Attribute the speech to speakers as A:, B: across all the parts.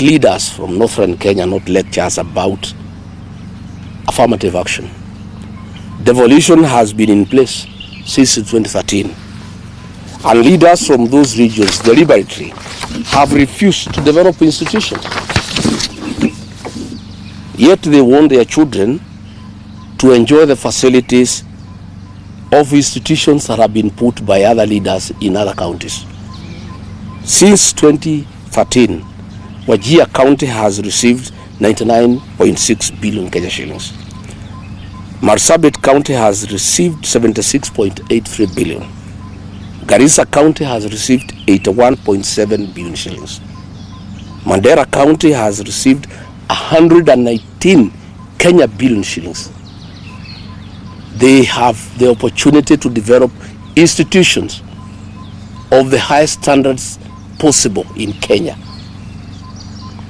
A: leaders from northern Kenya not lecture us about affirmative action. Devolution has been in place since 2013, and leaders from those regions deliberately have refused to develop institutions. Yet they want their children to enjoy the facilities of institutions that have been put by other leaders in other counties. Since 2013, Wajir County has received 99.6 billion Kenya shillings. Marsabit County has received 76.83 billion. Garissa County has received 81.7 billion shillings. Mandera County has received 119 Kenya billion shillings. They have the opportunity to develop institutions of the highest standards possible in Kenya.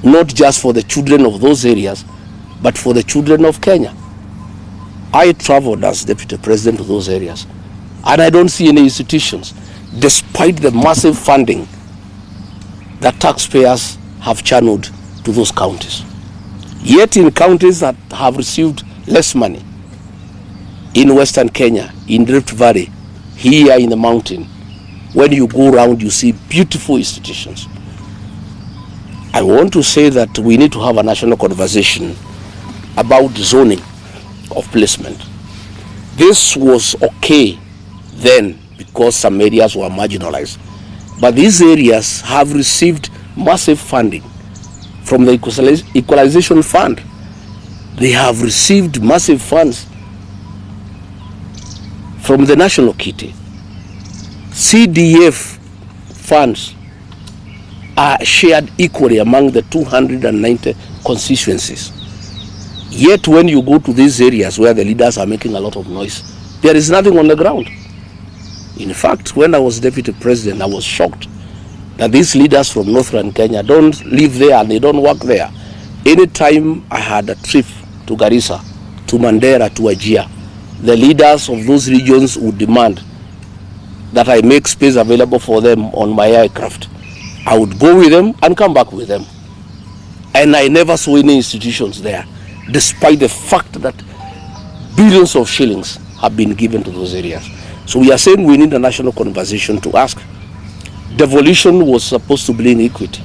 A: Not just for the children of those areas, but for the children of Kenya. I traveled as deputy president to those areas, and I don't see any institutions, despite the massive funding that taxpayers have channeled to those counties. Yet in counties that have received less money, in Western Kenya, in Rift Valley, here in the mountain, when you go around, you see beautiful institutions. I want to say that we need to have a national conversation about zoning of placement. This was okay then because some areas were marginalized, but these areas have received massive funding from the Equalization Fund. They have received massive funds from the National Kitty. CDF funds are shared equally among the 290 constituencies. Yet when you go to these areas where the leaders are making a lot of noise, there is nothing on the ground. In fact, when I was deputy president, I was shocked that these leaders from northern Kenya don't live there and they don't work there. Anytime I had a trip to Garissa, to Mandera, to Wajir, the leaders of those regions would demand that I make space available for them on my aircraft. I would go with them and come back with them. And I never saw any institutions there, despite the fact that billions of shillings have been given to those areas. So we are saying we need a national conversation to ask. Devolution was supposed to bring equity.